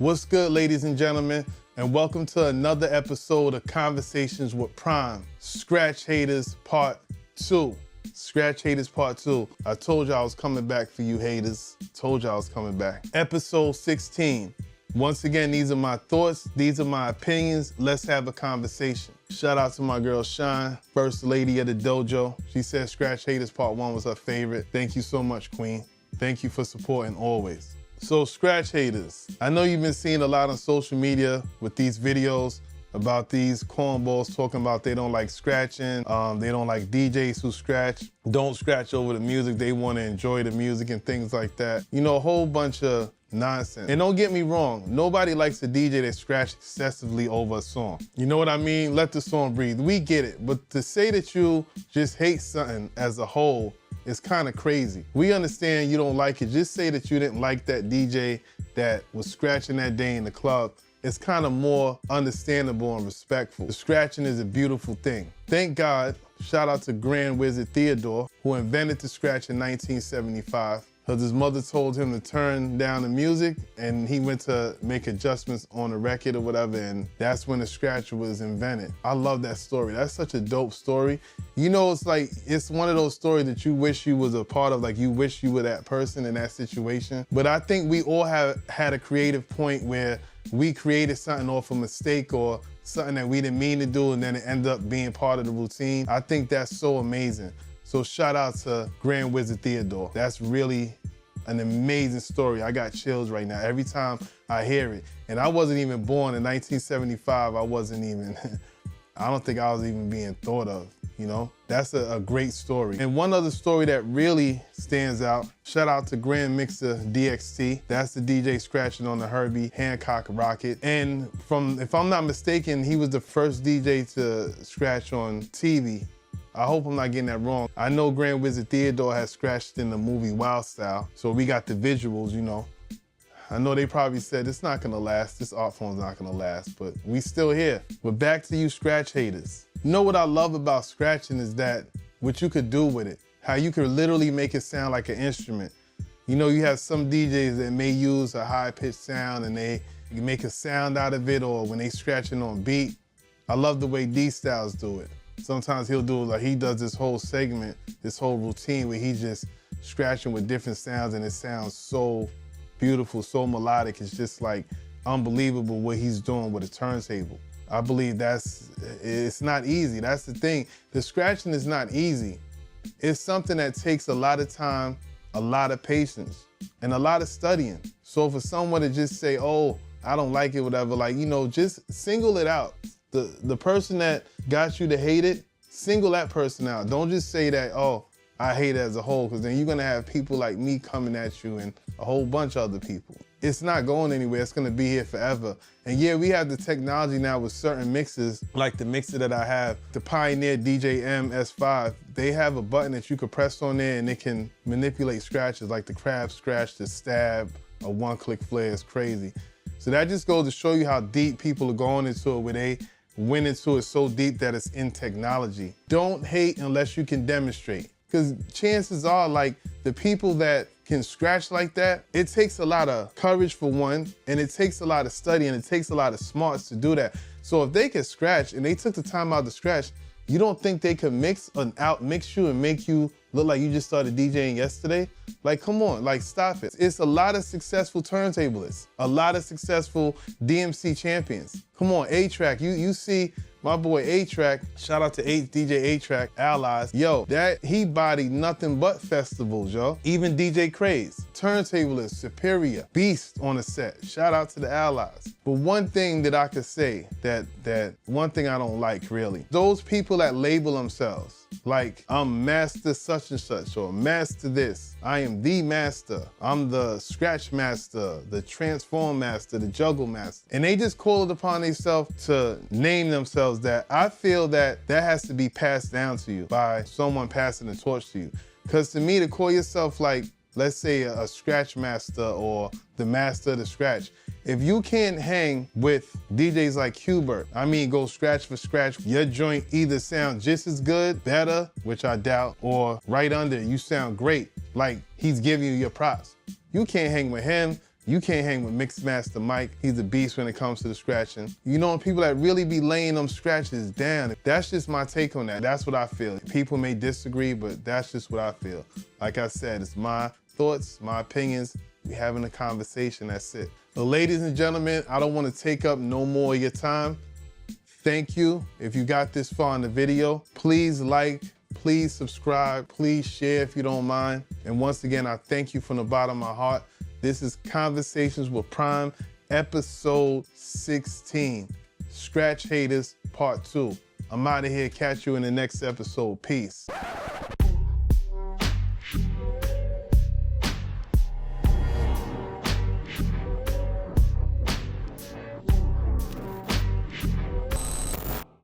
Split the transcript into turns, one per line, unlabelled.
What's good, ladies and gentlemen, and welcome to another episode of Conversations with Prime, Scratch Haters Part 2. Scratch Haters Part 2. I told you I was coming back for you haters. Told you I was coming back. Episode 16. Once again, these are my thoughts. These are my opinions. Let's have a conversation. Shout out to my girl Shine, first lady of the dojo. She said Scratch Haters Part 1 was her favorite. Thank you so much, Queen. Thank you for supporting always. So Scratch Haters, I know you've been seeing a lot on social media with these videos about these cornballs talking about they don't like scratching, they don't like DJs who scratch, don't scratch over the music, they want to enjoy the music and things like that. You know, a whole bunch of nonsense. And don't get me wrong, nobody likes a DJ that scratch excessively over a song. You know what I mean? Let the song breathe. We get it. But to say that you just hate something as a whole is kind of crazy. We understand you don't like it. Just say that you didn't like that DJ that was scratching that day in the club. It's kind of more understandable and respectful. The scratching is a beautiful thing. Thank God, shout out to Grand Wizard Theodore, who invented the scratch in 1975. Because his mother told him to turn down the music and he went to make adjustments on the record or whatever, and that's when the scratch was invented. I love that story. That's such a dope story. You know, it's like, it's one of those stories that you wish you was a part of, like you wish you were that person in that situation. But I think we all have had a creative point where we created something off a mistake or something that we didn't mean to do and then it ended up being part of the routine. I think that's so amazing. So shout out to Grand Wizard Theodore. That's really an amazing story. I got chills right now every time I hear it. And I wasn't even born in 1975. I wasn't even, I don't think I was even being thought of, you know? That's a great story. And one other story that really stands out, shout out to Grand Mixer DXT. That's the DJ scratching on the Herbie Hancock Rocket. And if I'm not mistaken, he was the first DJ to scratch on TV. I hope I'm not getting that wrong. I know Grand Wizard Theodore has scratched in the movie Wild Style, so we got the visuals, you know. I know they probably said it's not gonna last, this art form's not gonna last, but we still here. But back to you scratch haters. You know what I love about scratching is that what you could do with it, how you could literally make it sound like an instrument. You know, you have some DJs that may use a high-pitched sound and they make a sound out of it, or when they scratching on beat. I love the way D-Styles do it. Sometimes he'll do, like he does this whole segment, this whole routine where he's just scratching with different sounds and it sounds so beautiful, so melodic. It's just like unbelievable what he's doing with a turntable. I believe it's not easy. That's the thing. The scratching is not easy. It's something that takes a lot of time, a lot of patience, and a lot of studying. So for someone to just say, oh, I don't like it, whatever, like, you know, just single it out. The person that got you to hate it, single that person out. Don't just say that, oh, I hate it as a whole, because then you're gonna have people like me coming at you and a whole bunch of other people. It's not going anywhere, it's gonna be here forever. And yeah, we have the technology now with certain mixers, like the mixer that I have, the Pioneer DJ-M S5, they have a button that you could press on there and it can manipulate scratches, like the crab scratch, the stab, a one-click flare. Is crazy. So that just goes to show you how deep people are going into it, where they went into it so deep that it's in technology. Don't hate unless you can demonstrate. Because chances are, like, the people that can scratch like that, it takes a lot of courage for one, and it takes a lot of study, and it takes a lot of smarts to do that. So if they can scratch and they took the time out to scratch, you don't think they could mix you and make you look like you just started DJing yesterday? Like, come on, like, stop it. It's a lot of successful turntablists, a lot of successful DMC champions. Come on, A-Track, you see my boy A-Track, shout out to DJ A-Track, Allies. Yo, he bodied nothing but festivals, yo. Even DJ Craze, turntablist, superior, beast on the set. Shout out to the Allies. But one thing that I could say, one thing I don't like, really, those people that label themselves, like, I'm master such and such, or master this. I am the master. I'm the scratch master, the transform master, the juggle master. And they just call it upon themselves to name themselves that. I feel that has to be passed down to you by someone passing the torch to you. Because to me, to call yourself, like, let's say a scratch master or the master of the scratch, if you can't hang with DJs like Hubert, I mean, go scratch for scratch, your joint either sound just as good, better, which I doubt, or right under, you sound great, like he's giving you your props. You can't hang with him, You can't hang with Mixmaster Mike. He's a beast when it comes to the scratching. You know, people that really be laying them scratches down. That's just my take on that. That's what I feel. People may disagree, but that's just what I feel. Like I said, it's my thoughts, my opinions. We having a conversation, that's it. But ladies and gentlemen, I don't want to take up no more of your time. Thank you. If you got this far in the video, please like, please subscribe, please share if you don't mind. And once again, I thank you from the bottom of my heart. This is Conversations with Prime, episode 16, Scratch Haters Part 2. I'm out of here. Catch you in the next episode. Peace.